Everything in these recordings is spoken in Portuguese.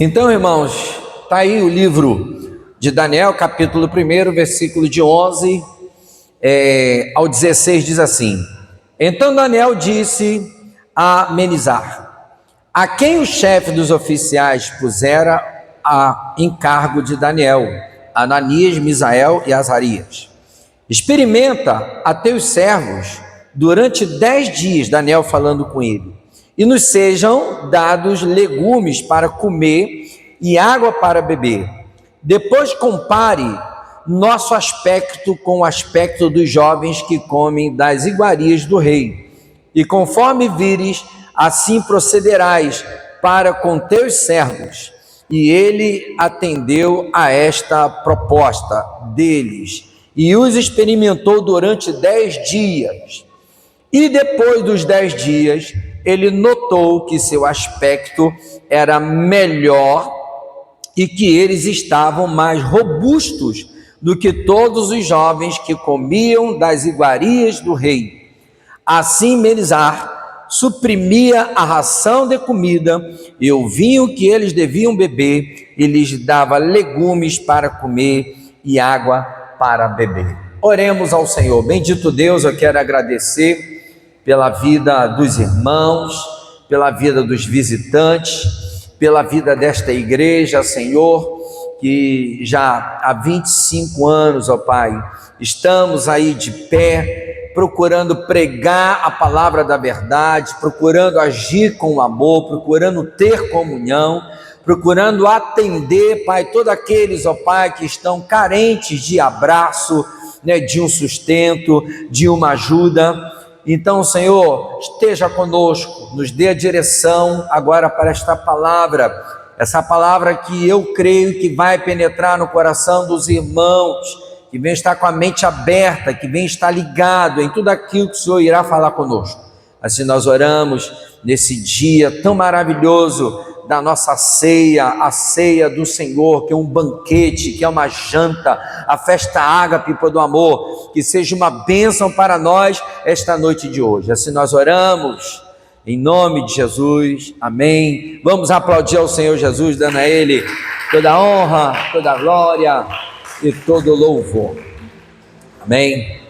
Então, irmãos, está aí o livro de Daniel, capítulo 1, versículo de 11 ao 16, diz assim: Então Daniel disse a Menisar, a quem o chefe dos oficiais pusera a encargo de Daniel, Ananias, Misael e Azarias: experimenta a teus servos durante 10 dias, Daniel falando com ele, e nos sejam dados legumes para comer e água para beber. Depois compare nosso aspecto com o aspecto dos jovens que comem das iguarias do rei. E conforme vires, assim procederás para com teus servos. E ele atendeu a esta proposta deles e os experimentou durante 10 dias. E depois dos 10 dias, ele notou que seu aspecto era melhor e que eles estavam mais robustos do que todos os jovens que comiam das iguarias do rei. Assim Menisar suprimia a ração de comida e o vinho que eles deviam beber, e lhes dava legumes para comer e água para beber. Oremos ao Senhor. Bendito Deus, eu quero agradecer pela vida dos irmãos, pela vida dos visitantes, pela vida desta igreja, Senhor, que já há 25 anos, ó Pai, estamos aí de pé, procurando pregar a palavra da verdade, procurando agir com amor, procurando ter comunhão, procurando atender, Pai, todos aqueles, ó Pai, que estão carentes de abraço, de um sustento, de uma ajuda. Então, Senhor, esteja conosco, nos dê a direção agora para esta palavra, essa palavra que eu creio que vai penetrar no coração dos irmãos, que vem estar com a mente aberta, que vem estar ligado em tudo aquilo que o Senhor irá falar conosco. Assim nós oramos nesse dia tão maravilhoso da nossa ceia, a ceia do Senhor, que é um banquete, que é uma janta, a festa ágape do amor, que seja uma bênção para nós esta noite de hoje. Assim nós oramos, em nome de Jesus, amém. Vamos aplaudir ao Senhor Jesus, dando a Ele toda a honra, toda a glória e todo o louvor, amém.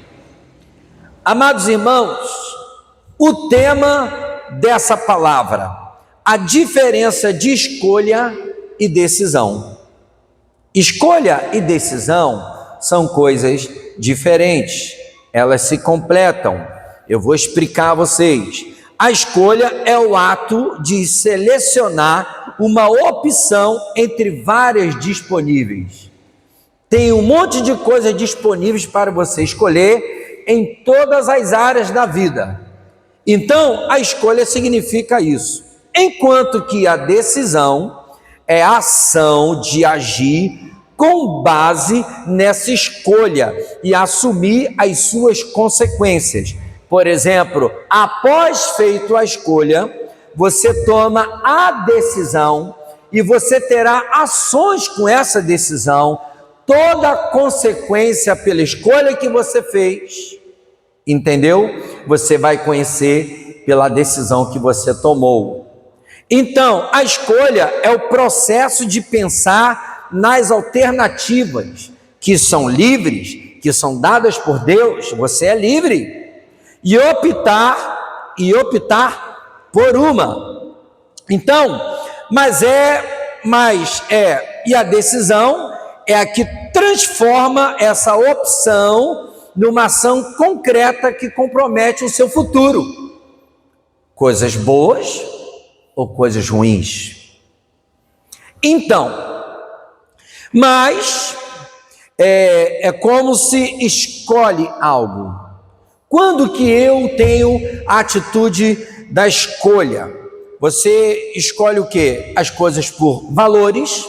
Amados irmãos, o tema dessa palavra: a diferença de escolha e decisão. Escolha e decisão são coisas diferentes, elas se completam. Eu vou explicar a vocês. A escolha é o ato de selecionar uma opção entre várias disponíveis. Tem um monte de coisas disponíveis para você escolher em todas as áreas da vida. Então, a escolha significa isso. Enquanto que a decisão é a ação de agir com base nessa escolha e assumir as suas consequências. Por exemplo, após feito a escolha, você toma a decisão e você terá ações com essa decisão, toda a consequência pela escolha que você fez, entendeu? Você vai conhecer pela decisão que você tomou. Então, a escolha é o processo de pensar nas alternativas que são livres, que são dadas por Deus. Você é livre e optar por uma. Então, e a decisão é a que transforma essa opção numa ação concreta que compromete o seu futuro. Coisas boas ou coisas ruins. Então, mas é como se escolhe algo. Quando que eu tenho a atitude da escolha? Você escolhe o quê? As coisas por valores,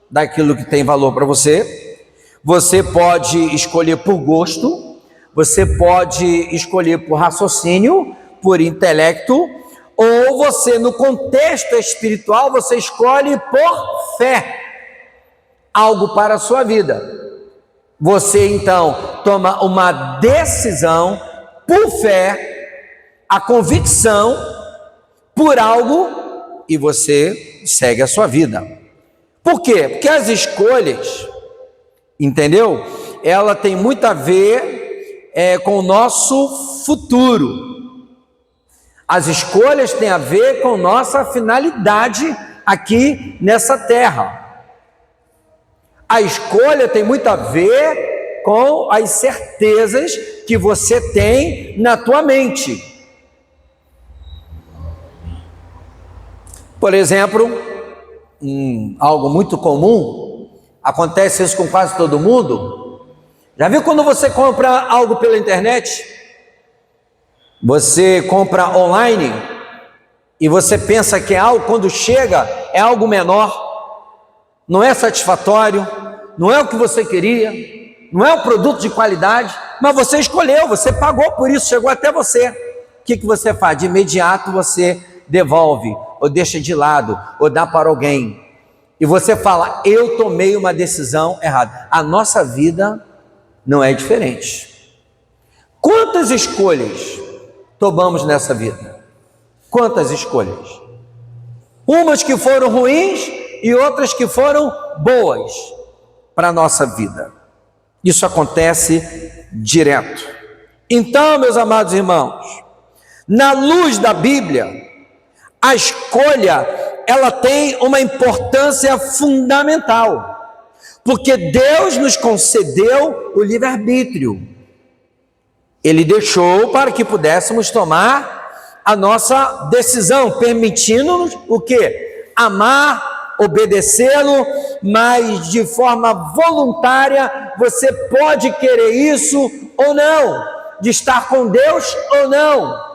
daquilo que tem valor para você. Você pode escolher por gosto, você pode escolher por raciocínio, por intelecto, ou você, no contexto espiritual, você escolhe por fé algo para a sua vida. Você então toma uma decisão por fé, a convicção por algo, e você segue a sua vida. Por quê? Porque as escolhas, entendeu? Ela tem muito a ver com o nosso futuro. As escolhas têm a ver com nossa finalidade aqui nessa terra. A escolha tem muito a ver com as certezas que você tem na tua mente. Por exemplo, algo muito comum, acontece isso com quase todo mundo. Já viu quando você compra algo pela internet? Você compra online e você pensa que é algo, quando chega, é algo menor, não é satisfatório, não é o que você queria, não é um produto de qualidade, mas você escolheu, você pagou por isso, chegou até você. O que você faz? De imediato você devolve, ou deixa de lado, ou dá para alguém. E você fala, eu tomei uma decisão errada. A nossa vida não é diferente. Quantas escolhas tomamos nessa vida? Quantas escolhas? Umas que foram ruins e outras que foram boas para a nossa vida. Isso acontece direto. Então, meus amados irmãos, na luz da Bíblia, a escolha, ela tem uma importância fundamental, porque Deus nos concedeu o livre-arbítrio. Ele deixou para que pudéssemos tomar a nossa decisão, permitindo-nos o quê? Amar, obedecê-lo, mas de forma voluntária. Você pode querer isso ou não, de estar com Deus ou não.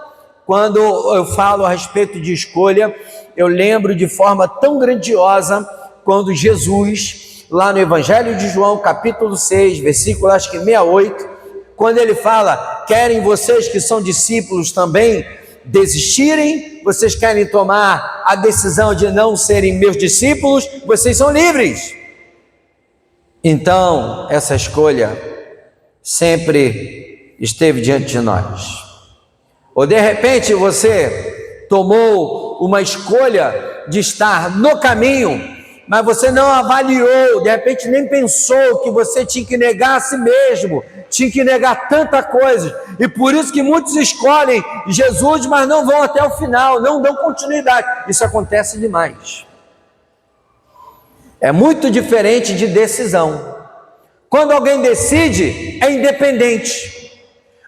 Quando eu falo a respeito de escolha, eu lembro de forma tão grandiosa quando Jesus, lá no Evangelho de João, capítulo 6, versículo acho que 68, quando ele fala, querem vocês que são discípulos também desistirem? Vocês querem tomar a decisão de não serem meus discípulos? Vocês são livres. Então, essa escolha sempre esteve diante de nós. Ou de repente você tomou uma escolha de estar no caminho, mas você não avaliou, de repente nem pensou que você tinha que negar a si mesmo, tinha que negar tanta coisa, e por isso que muitos escolhem Jesus, mas não vão até o final, não dão continuidade. Isso acontece demais. É muito diferente de decisão. Quando alguém decide, é independente.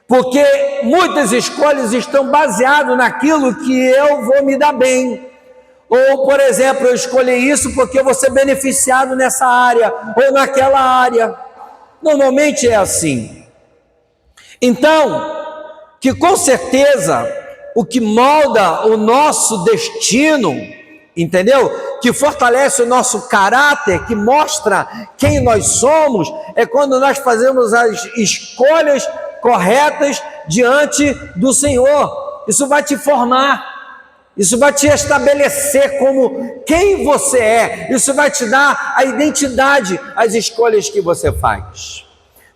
Porque muitas escolhas estão baseadas naquilo que eu vou me dar bem. Ou, por exemplo, eu escolhi isso porque eu vou ser beneficiado nessa área ou naquela área. Normalmente é assim. Então, que com certeza o que molda o nosso destino, entendeu? Que fortalece o nosso caráter, que mostra quem nós somos, é quando nós fazemos as escolhas corretas diante do Senhor. Isso vai te formar, isso vai te estabelecer como quem você é, isso vai te dar a identidade, as escolhas que você faz.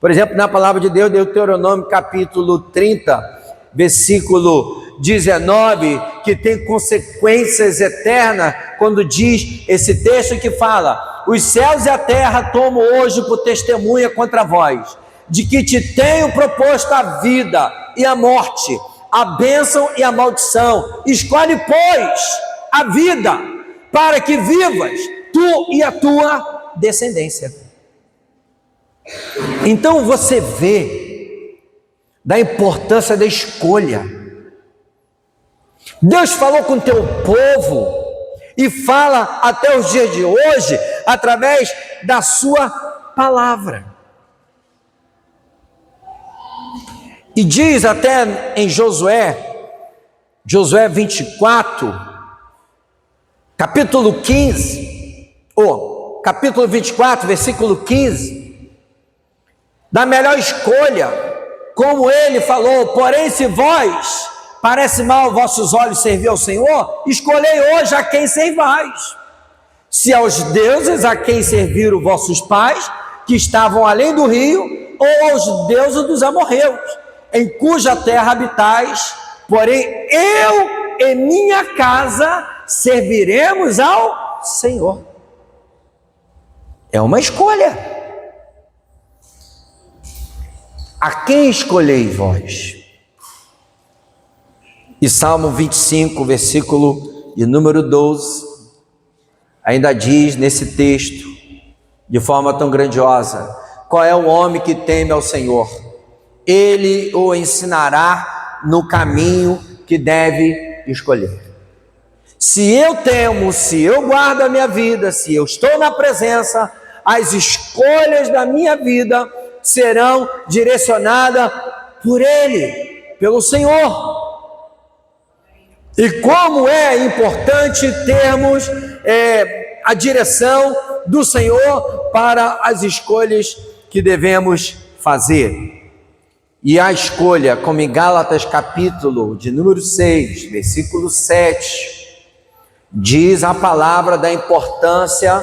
Por exemplo, na palavra de Deus, Deuteronômio capítulo 30, versículo 19, que tem consequências eternas, quando diz esse texto que fala, os céus e a terra tomo hoje por testemunha contra vós, de que te tenho proposto a vida e a morte, a bênção e a maldição. Escolhe, pois, a vida, para que vivas, tu e a tua descendência. Então você vê da importância da escolha. Deus falou com o teu povo e fala até os dias de hoje através da sua palavra. E diz até em Josué 24, capítulo 15, capítulo 24, versículo 15, da melhor escolha, como ele falou, porém se vós parece mal aos vossos olhos servir ao Senhor, escolhei hoje a quem servais, se aos deuses a quem serviram vossos pais, que estavam além do rio, ou aos deuses dos amorreus, em cuja terra habitais, porém eu e minha casa serviremos ao Senhor. É uma escolha. A quem escolhei vós? E Salmo 25, versículo de número 12, ainda diz nesse texto, de forma tão grandiosa: qual é o homem que teme ao Senhor? Ele o ensinará no caminho que deve escolher. Se eu temo, se eu guardo a minha vida, se eu estou na presença, as escolhas da minha vida serão direcionadas por Ele, pelo Senhor. E como é importante termos a direção do Senhor para as escolhas que devemos fazer. E a escolha, como em Gálatas capítulo de número 6, versículo 7, diz a palavra da importância,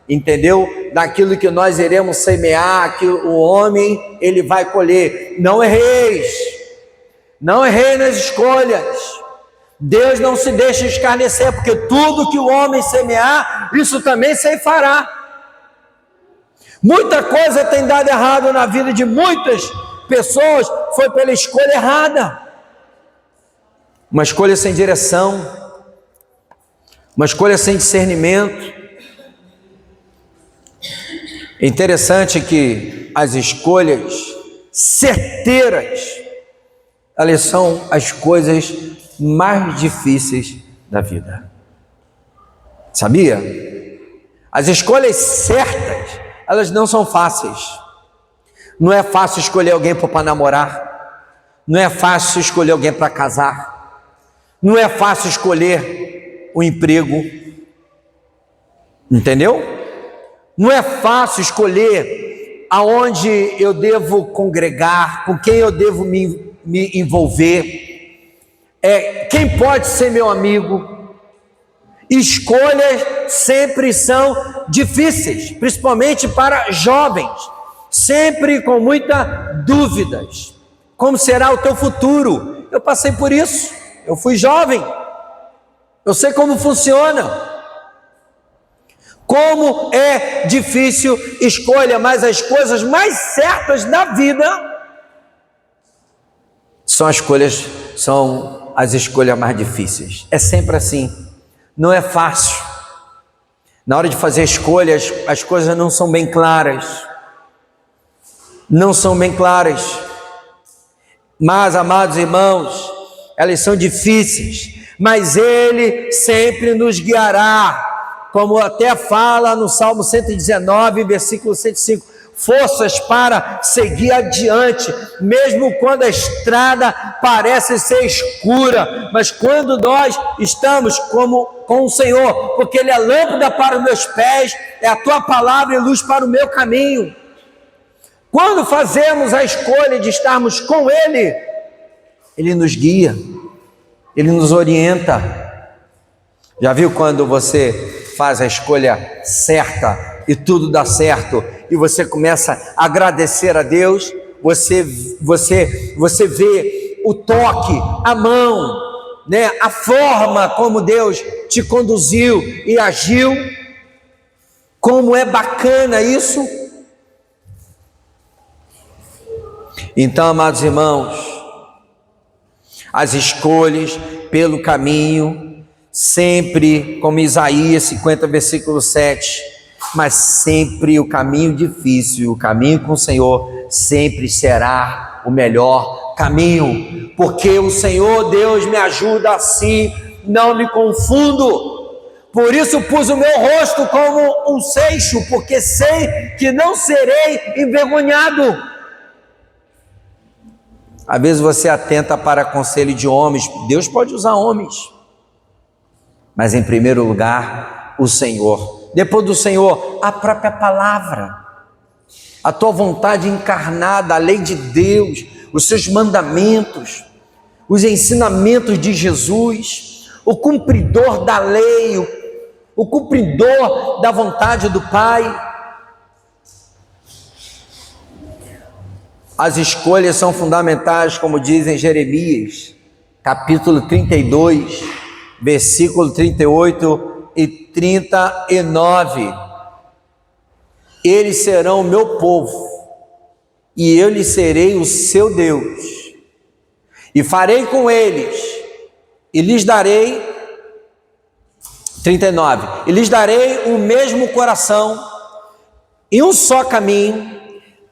entendeu? Daquilo que nós iremos semear, que o homem ele vai colher. Não erreis nas escolhas. Deus não se deixa escarnecer, porque tudo que o homem semear, isso também ceifará. Muita coisa tem dado errado na vida de muitas pessoas, foi pela escolha errada. Uma escolha sem direção, uma escolha sem discernimento. É interessante que as escolhas certeiras, elas são as coisas mais difíceis da vida. Sabia? As escolhas certas, elas não são fáceis. Não é fácil escolher alguém para namorar. Não é fácil escolher alguém para casar. Não é fácil escolher o emprego. Entendeu? Não é fácil escolher aonde eu devo congregar, com quem eu devo me envolver. Quem pode ser meu amigo? Escolhas sempre são difíceis, principalmente para jovens, sempre com muitas dúvidas. Como será o teu futuro? Eu passei por isso, eu fui jovem, eu sei como funciona. Como é difícil escolha, mas as coisas mais certas da vida são as escolhas mais difíceis. É sempre assim, não é fácil. Na hora de fazer escolhas, as coisas não são bem claras. Não são bem claras. Mas, amados irmãos, elas são difíceis, mas Ele sempre nos guiará. Como até fala no Salmo 119, versículo 105, forças para seguir adiante, mesmo quando a estrada parece ser escura, mas quando nós estamos com o Senhor, porque Ele é lâmpada para os meus pés, é a Tua palavra e luz para o meu caminho. Quando fazemos a escolha de estarmos com Ele, Ele nos guia, Ele nos orienta. Já viu quando você faz a escolha certa e tudo dá certo e você começa a agradecer a Deus? Você vê o toque, a mão, né? A forma como Deus te conduziu e agiu. Como é bacana isso. Então, amados irmãos, as escolhas pelo caminho, sempre, como Isaías 50, versículo 7, mas sempre o caminho difícil, o caminho com o Senhor, sempre será o melhor caminho, porque o Senhor Deus me ajuda assim, não me confundo. Por isso pus o meu rosto como um seixo, porque sei que não serei envergonhado. Às vezes você atenta para conselho de homens. Deus pode usar homens, mas em primeiro lugar o Senhor. Depois do Senhor, a própria palavra, a tua vontade encarnada, a lei de Deus, os seus mandamentos, os ensinamentos de Jesus, o cumpridor da lei, o cumpridor da vontade do Pai. As escolhas são fundamentais, como diz em Jeremias, capítulo 32, versículo 38 e 39. eles serão o meu povo, e eu lhes serei o seu Deus, e farei com eles, e lhes darei, 39, e lhes darei o mesmo coração, e um só caminho,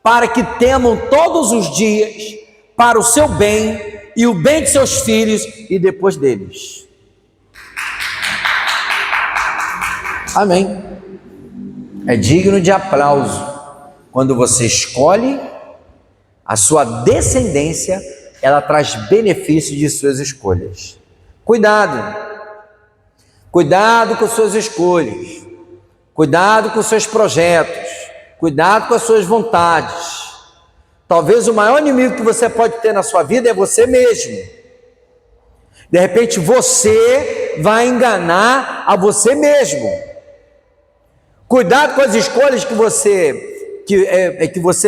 para que temam todos os dias, para o seu bem, e o bem de seus filhos, e depois deles. Amém. É digno de aplauso quando você escolhe a sua descendência, ela traz benefício de suas escolhas. Cuidado com suas escolhas, cuidado com seus projetos, cuidado com as suas vontades. Talvez o maior inimigo que você pode ter na sua vida é você mesmo. De repente você vai enganar a você mesmo. Cuidado com as escolhas que você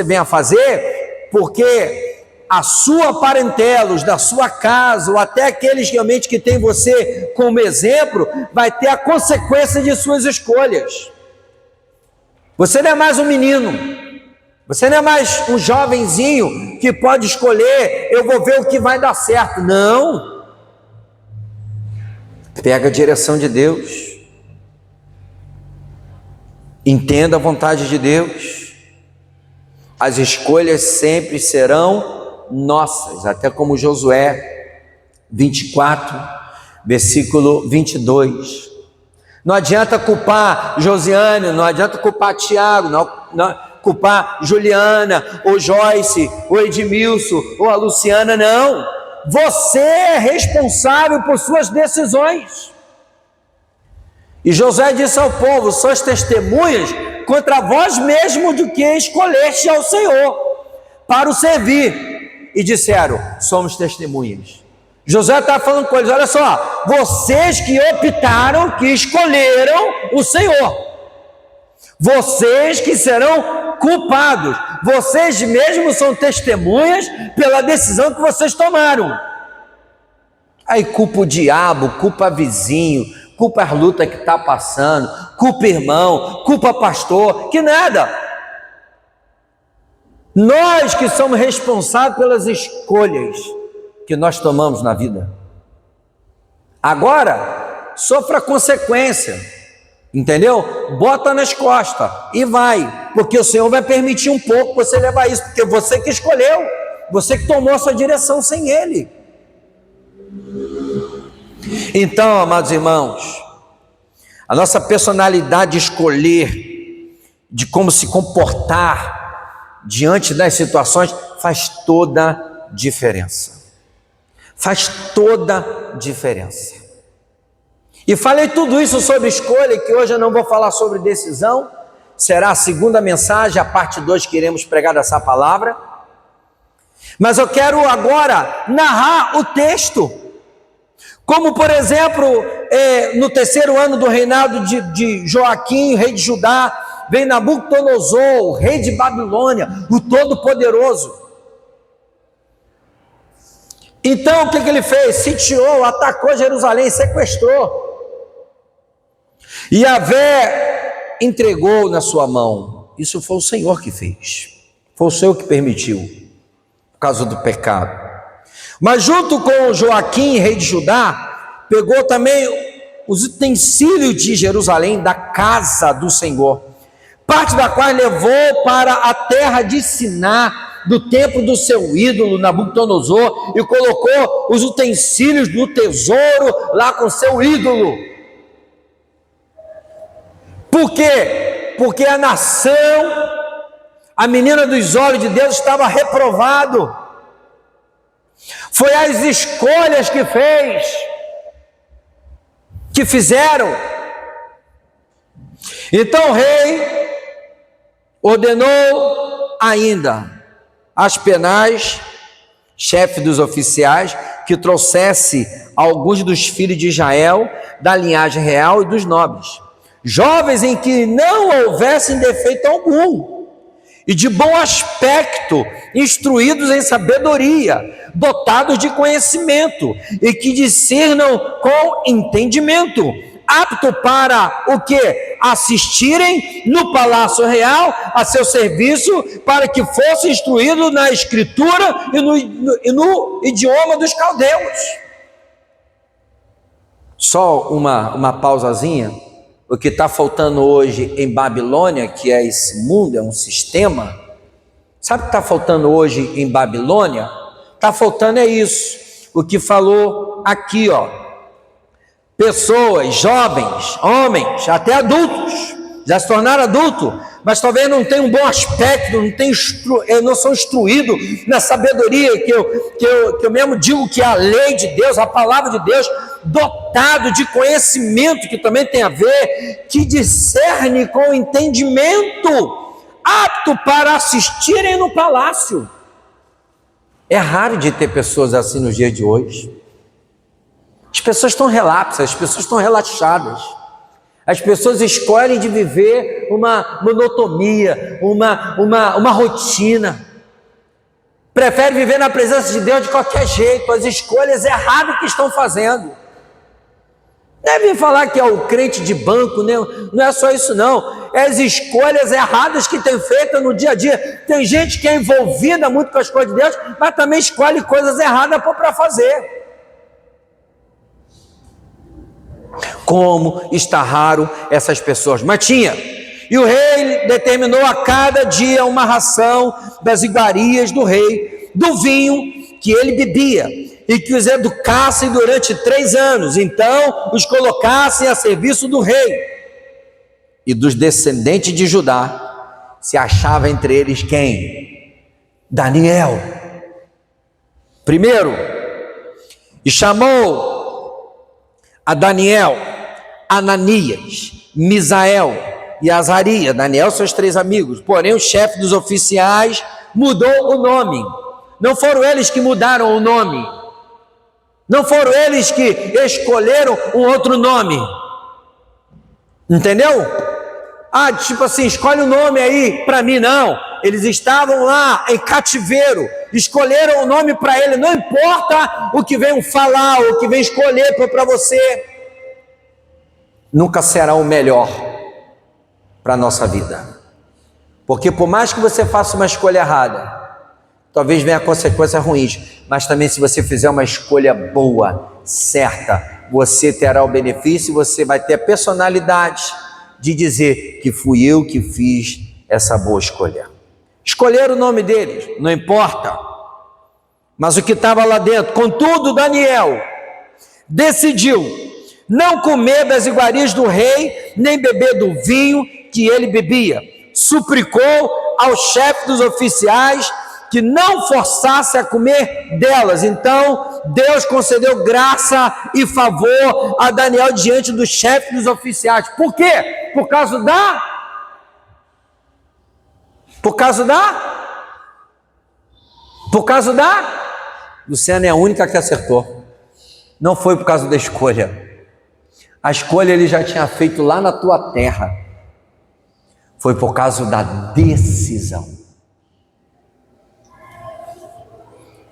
vem a fazer, porque a sua parentela, os da sua casa, ou até aqueles realmente que tem você como exemplo, vai ter a consequência de suas escolhas. Você não é mais um menino, você não é mais um jovenzinho que pode escolher, eu vou ver o que vai dar certo. Não. Pega a direção de Deus. Entenda a vontade de Deus. As escolhas sempre serão nossas, até como Josué 24, versículo 22. Não adianta culpar Josiane, não adianta culpar Tiago, não culpar Juliana, ou Joyce, ou Edmilson, ou a Luciana, não. Você é responsável por suas decisões. E Josué disse ao povo: sois testemunhas contra vós mesmos do que escolheste ao Senhor para o servir. E disseram: somos testemunhas. Josué está falando com eles: olha só, vocês que optaram, que escolheram o Senhor, vocês que serão culpados, vocês mesmos são testemunhas pela decisão que vocês tomaram. Aí culpa o diabo, culpa vizinho, culpa as lutas que está passando, culpa irmão, culpa pastor, que nada. Nós que somos responsáveis pelas escolhas que nós tomamos na vida. Agora, sofra a consequência, entendeu? Bota nas costas e vai, porque o Senhor vai permitir um pouco você levar isso, porque você que escolheu, você que tomou a sua direção sem Ele. Então, amados irmãos, a nossa personalidade de escolher, de como se comportar diante das situações, faz toda diferença. Faz toda diferença. E falei tudo isso sobre escolha, que hoje eu não vou falar sobre decisão, será a segunda mensagem, a parte 2 que iremos pregar dessa palavra. Mas eu quero agora narrar o texto. Como, por exemplo, no terceiro ano do reinado de Joaquim, rei de Judá, vem Nabucodonosor, rei de Babilônia, o Todo-Poderoso. Então, o que ele fez? Sitiou, atacou Jerusalém, sequestrou. E Yahvé entregou na sua mão. Isso foi o Senhor que fez. Foi o Senhor que permitiu, por causa do pecado. Mas junto com Joaquim, rei de Judá, pegou também os utensílios de Jerusalém, da casa do Senhor, parte da qual levou para a terra de Siná, do templo do seu ídolo Nabucodonosor, e colocou os utensílios do tesouro lá com seu ídolo. Por quê? Porque a nação, a menina dos olhos de Deus, estava reprovado. Foi as escolhas que fizeram. Então o rei ordenou ainda Aspenaz, chefe dos oficiais, que trouxesse alguns dos filhos de Israel, da linhagem real e dos nobres, jovens em que não houvessem defeito algum, e de bom aspecto, instruídos em sabedoria, dotados de conhecimento, e que discernam com entendimento apto para o quê? Assistirem no palácio real a seu serviço, para que fosse instruído na escritura e no idioma dos caldeus. Só uma pausazinha. O que está faltando hoje em Babilônia, que é esse mundo, é um sistema. Sabe o que está faltando hoje em Babilônia? Está faltando é isso, o que falou aqui, ó. Pessoas, jovens, homens, até adultos, já se tornaram adultos, mas talvez não tenham um bom aspecto, não são instruídos na sabedoria que eu mesmo digo que é a lei de Deus, a palavra de Deus, dotado de conhecimento, que também tem a ver, que discerne com entendimento, apto para assistirem no palácio. É raro de ter pessoas assim nos dias de hoje. As pessoas estão relapsas, as pessoas estão relaxadas. As pessoas escolhem de viver uma monotonia, uma rotina. Preferem viver na presença de Deus de qualquer jeito. As escolhas erradas que estão fazendo. Devem falar que é o crente de banco, né? Não é só isso não. É as escolhas erradas que tem feito no dia a dia. Tem gente que é envolvida muito com as coisas de Deus, mas também escolhe coisas erradas para fazer. Como está raro essas pessoas. Mas tinha. E o rei determinou a cada dia uma ração das iguarias do rei, do vinho que ele bebia, e que os educassem durante 3 anos, então os colocassem a serviço do rei. E dos descendentes de Judá se achava entre eles quem? Daniel. Primeiro, e chamou a Daniel, Ananias, Misael e Azarias. Daniel são os 3 amigos, porém o chefe dos oficiais mudou o nome. Não foram eles que mudaram o nome. Não foram eles que escolheram um outro nome. Entendeu? Ah, tipo assim, escolhe o nome aí para mim. Não, eles estavam lá em cativeiro, escolheram o nome para ele. Não importa o que venham falar, o que venham escolher para você, nunca será o melhor para a nossa vida. Porque por mais que você faça uma escolha errada, talvez venha consequências ruins, mas também se você fizer uma escolha boa, certa, você terá o benefício, você vai ter a personalidade de dizer que fui eu que fiz essa boa escolha. Escolher o nome deles, não importa, mas o que estava lá dentro. Contudo, Daniel decidiu não comer das iguarias do rei, nem beber do vinho que ele bebia. Suplicou ao chefe dos oficiais que não forçasse a comer delas. Então Deus concedeu graça e favor a Daniel diante do chefe dos oficiais. Por quê? Por causa da Luciana é a única que acertou. Não foi por causa da escolha. A escolha ele já tinha feito lá na tua terra. Foi por causa da decisão.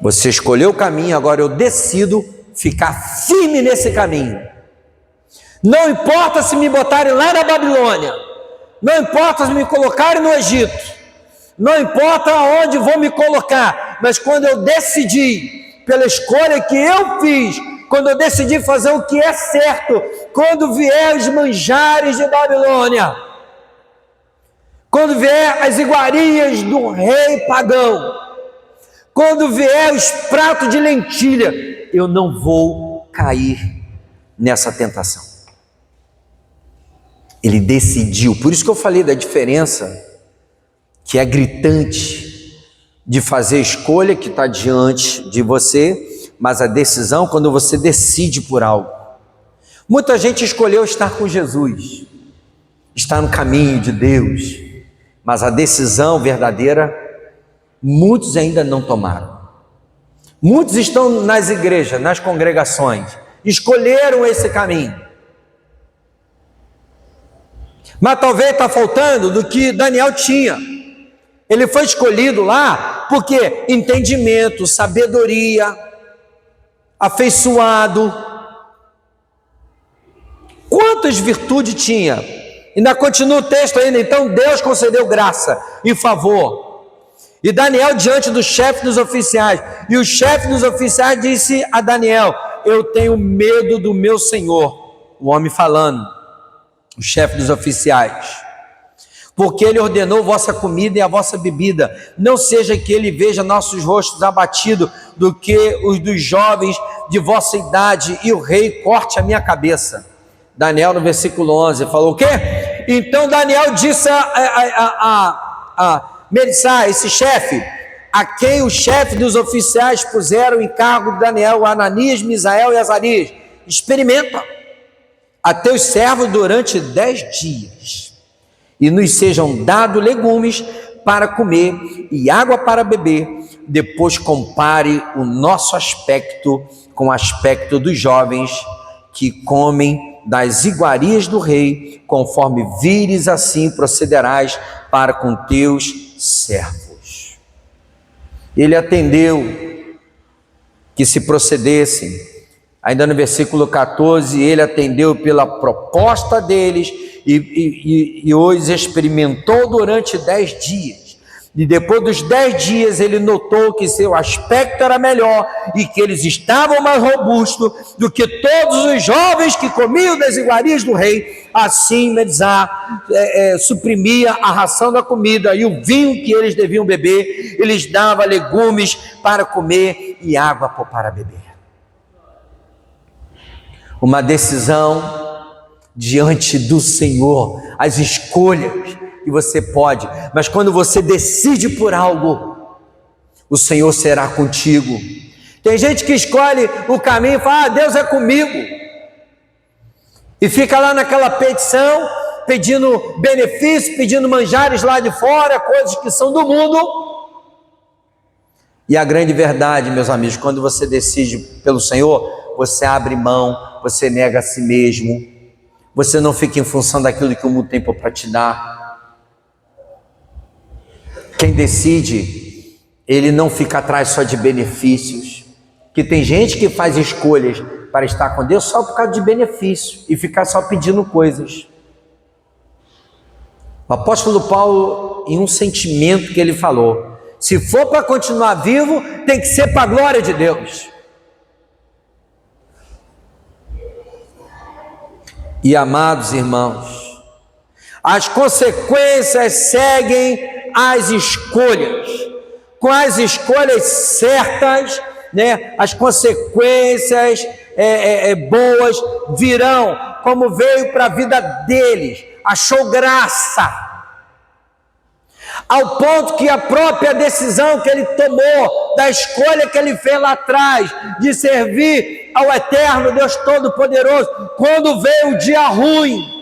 Você escolheu o caminho, agora eu decido ficar firme nesse caminho. Não importa se me botarem lá na Babilônia, não importa se me colocarem no Egito, não importa aonde vou me colocar, mas quando eu decidi, pela escolha que eu fiz, quando eu decidi fazer o que é certo, quando vier os manjares de Babilônia, quando vier as iguarias do rei pagão, quando vier os pratos de lentilha, eu não vou cair nessa tentação. Ele decidiu, por isso que eu falei da diferença, que é gritante, de fazer a escolha que está diante de você, mas a decisão quando você decide por algo. Muita gente escolheu estar com Jesus, estar no caminho de Deus, mas a decisão verdadeira, muitos ainda não tomaram. Muitos estão nas igrejas, nas congregações, escolheram esse caminho. Mas talvez está faltando do que Daniel tinha. Ele foi escolhido lá porque entendimento, sabedoria, afeiçoado, Quantas virtudes tinha? Ainda continua o texto ainda. Então Deus concedeu graça e favor. E Daniel diante do chefe dos oficiais. E o chefe dos oficiais disse a Daniel: eu tenho medo do meu senhor. O homem falando, o chefe dos oficiais. Porque ele ordenou vossa comida e a vossa bebida. Não seja que ele veja nossos rostos abatidos do que os dos jovens de vossa idade, e o rei corte a minha cabeça. Daniel no versículo 11 falou o quê? Então Daniel disse a Melissá, esse chefe, a quem o chefe dos oficiais puseram o encargo de Daniel, Ananias, Misael e Azarias: experimenta a teus servos durante 10 dias, e nos sejam dados legumes para comer e água para beber. Depois compare o nosso aspecto com o aspecto dos jovens que comem das iguarias do rei. Conforme vires, assim procederás para com teus servos. Ele atendeu que se procedessem. Ainda no versículo 14, ele atendeu pela proposta deles e os experimentou durante 10 dias. E depois dos 10 dias ele notou que seu aspecto era melhor e que eles estavam mais robustos do que todos os jovens que comiam das iguarias do rei. Assim Melissá suprimia a ração da comida e o vinho que eles deviam beber. Eles davam legumes para comer e água para beber. Uma decisão diante do Senhor, as escolhas que você pode, mas quando você decide por algo, o Senhor será contigo. Tem gente que escolhe o caminho e fala: Deus é comigo, e fica lá naquela petição, pedindo benefícios, pedindo manjares lá de fora, coisas que são do mundo. E a grande verdade, meus amigos, quando você decide pelo Senhor, você abre mão, você nega a si mesmo, você não fica em função daquilo que o mundo tem para te dar. Quem decide, ele não fica atrás só de benefícios, que tem gente que faz escolhas para estar com Deus só por causa de benefício e ficar só pedindo coisas. O apóstolo Paulo, em um sentimento que ele falou: se for para continuar vivo, tem que ser para a glória de Deus. E amados irmãos, as consequências seguem as escolhas. Com as escolhas certas, né, as consequências boas virão, como veio para a vida deles. Achou graça, ao ponto que a própria decisão que ele tomou, da escolha que ele fez lá atrás, de servir ao eterno Deus Todo-Poderoso, quando veio o dia ruim,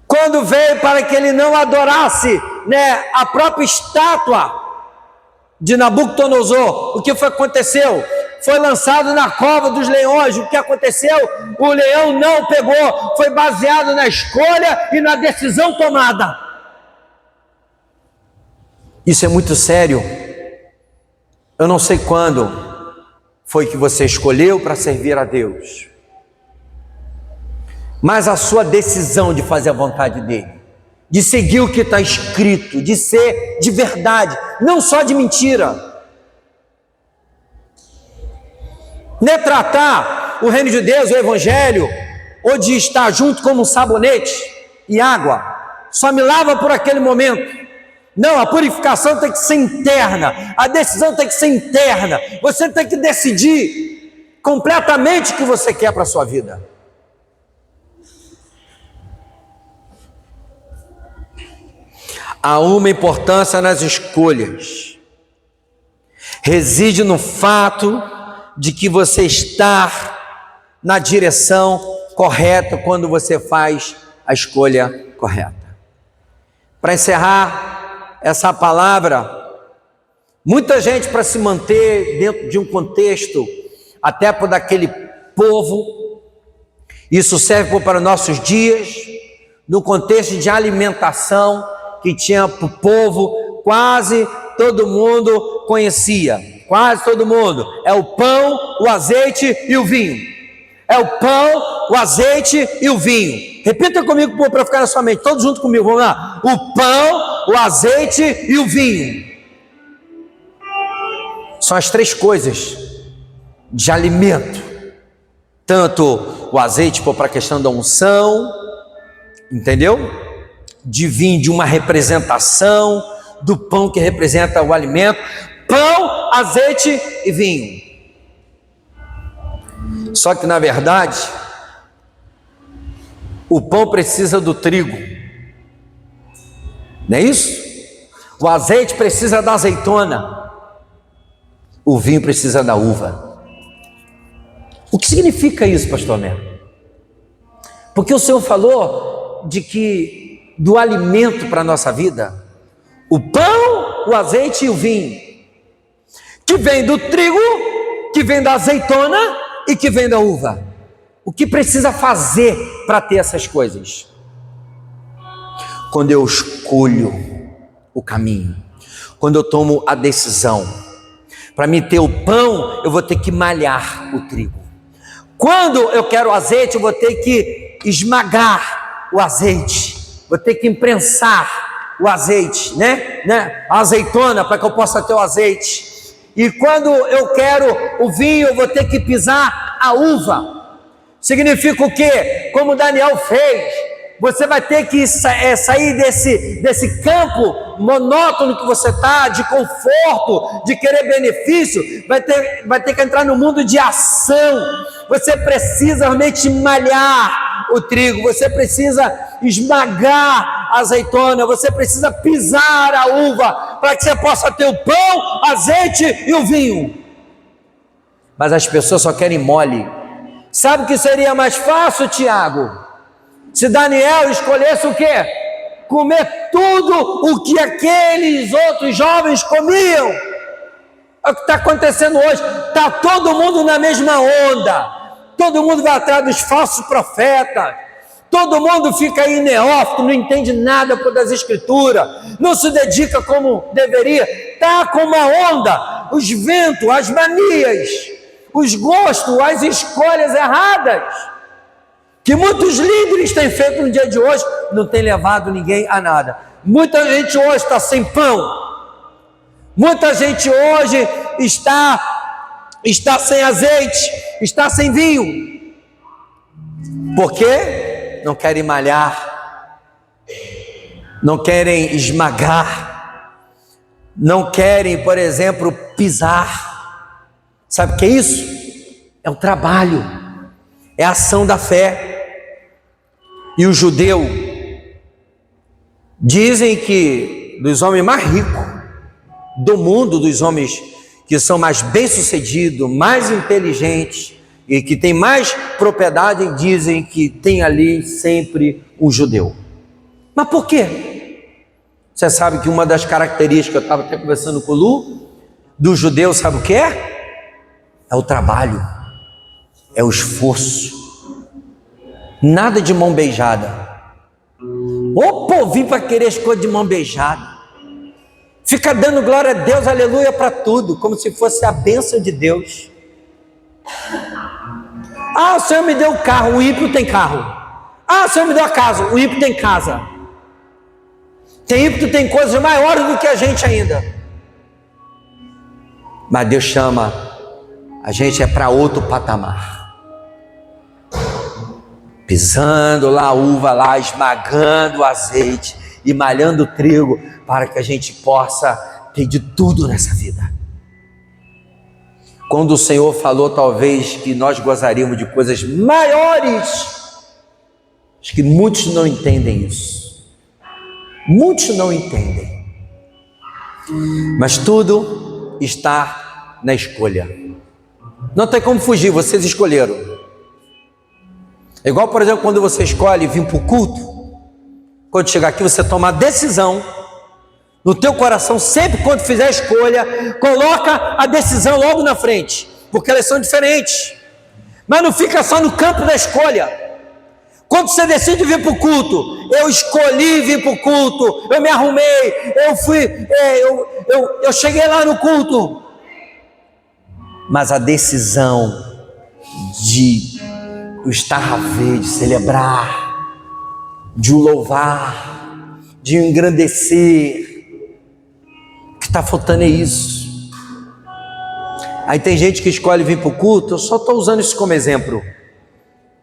quando veio para que ele não adorasse, né, a própria estátua de Nabucodonosor, o que aconteceu? Foi lançado na cova dos leões. O que aconteceu? O leão não pegou, foi baseado na escolha e na decisão tomada. Isso é muito sério. Eu não sei quando foi que você escolheu para servir a Deus, mas a sua decisão de fazer a vontade dele, de seguir o que está escrito, de ser de verdade, não só de mentira, não é tratar o reino de Deus, o evangelho, ou de estar junto como um sabonete e água, só me lava por aquele momento. Não, a purificação tem que ser interna, a decisão tem que ser interna, você tem que decidir completamente o que você quer para a sua vida. Há uma importância nas escolhas, reside no fato de que você está na direção correta quando você faz a escolha correta. Para encerrar essa palavra, muita gente, para se manter dentro de um contexto, até por daquele povo, isso serve para nossos dias, no contexto de alimentação que tinha para o povo, quase todo mundo conhecia, quase todo mundo, é o pão, o azeite e o vinho. É o pão o azeite e o vinho. Repita comigo para ficar na sua mente, todos juntos comigo, vamos lá. O pão, o azeite e o vinho. São as três coisas de alimento. Tanto o azeite para a questão da unção, entendeu? De vinho, de uma representação, do pão que representa o alimento. Pão, azeite e vinho. Só que na verdade, o pão precisa do trigo, não é isso? O azeite precisa da azeitona, o vinho precisa da uva. O que significa isso, pastor Melo? Porque o Senhor falou de que do alimento para a nossa vida, o pão, o azeite e o vinho, que vem do trigo, que vem da azeitona e que vem da uva. O que precisa fazer para ter essas coisas? Quando eu escolho o caminho, quando eu tomo a decisão, para me ter o pão, eu vou ter que malhar o trigo. Quando eu quero azeite, eu vou ter que esmagar o azeite, vou ter que imprensar o azeite, né? A azeitona, para que eu possa ter o azeite. E quando eu quero o vinho, eu vou ter que pisar a uva. Significa o quê? Como Daniel fez, você vai ter que sair desse campo monótono que você está, de conforto, de querer benefício, vai ter que entrar no mundo de ação. Você precisa realmente malhar o trigo, você precisa esmagar a azeitona, você precisa pisar a uva, para que você possa ter o pão, azeite e o vinho. Mas as pessoas só querem mole. Sabe o que seria mais fácil, Tiago? Se Daniel escolhesse o quê? Comer tudo o que aqueles outros jovens comiam. É o que está acontecendo hoje. Está todo mundo na mesma onda. Todo mundo vai atrás dos falsos profetas. Todo mundo fica aí neófito, não entende nada das escrituras, não se dedica como deveria. Está com uma onda, os ventos, as manias, os gostos, as escolhas erradas, que muitos líderes têm feito no dia de hoje, não tem levado ninguém a nada. Muita gente hoje está sem pão, muita gente hoje está sem azeite, está sem vinho. Por quê? Não querem malhar, não querem esmagar, não querem, por exemplo, pisar. Sabe o que é isso? É o trabalho, é a ação da fé. E o judeu, dizem que dos homens mais ricos do mundo, dos homens que são mais bem-sucedidos, mais inteligentes e que têm mais propriedade, dizem que tem ali sempre um judeu. Mas por quê? Você sabe que uma das características, eu estava até conversando com o Lu, do judeu, sabe o que é? É o trabalho, é o esforço. Nada de mão beijada. Ô povinho para querer as coisas de mão beijada. Fica dando glória a Deus, aleluia, para tudo, como se fosse a bênção de Deus. Ah, o Senhor me deu um carro, o ímpio tem carro. Ah, o Senhor me deu a casa, o ímpio tem casa. Tem ímpio que tem coisas maiores do que a gente ainda. Mas Deus chama a gente para outro patamar. Pisando lá a uva, lá esmagando o azeite e malhando o trigo, para que a gente possa ter de tudo nessa vida. Quando o Senhor falou talvez que nós gozaríamos de coisas maiores, acho que muitos não entendem isso. Muitos não entendem. Mas tudo está na escolha. Não tem como fugir, vocês escolheram. É igual, por exemplo, quando você escolhe vir para o culto, quando chegar aqui você toma a decisão, no teu coração, sempre quando fizer a escolha, coloca a decisão logo na frente, porque elas são diferentes, mas não fica só no campo da escolha. Quando você decide vir para o culto, eu escolhi vir para o culto, eu me arrumei, eu fui, eu cheguei lá no culto, mas a decisão de o estar a ver, de celebrar, de o louvar, de o engrandecer. O que está faltando é isso. Aí tem gente que escolhe vir para o culto, eu só estou usando isso como exemplo.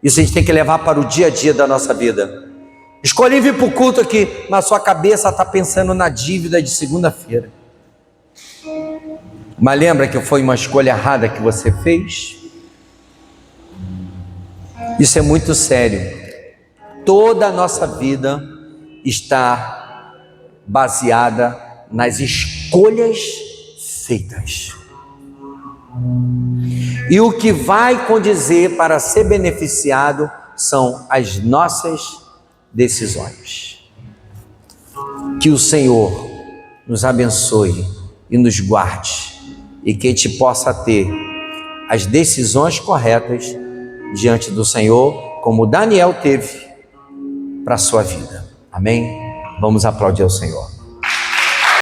Isso a gente tem que levar para o dia a dia da nossa vida. Escolhi vir para o culto aqui, mas sua cabeça está pensando na dívida de segunda-feira. Mas lembra que foi uma escolha errada que você fez? Isso é muito sério. Toda a nossa vida está baseada nas escolhas feitas. E o que vai condizer para ser beneficiado são as nossas decisões. Que o Senhor nos abençoe e nos guarde, e que a gente possa ter as decisões corretas diante do Senhor, como Daniel teve para a sua vida. Amém? Vamos aplaudir ao Senhor.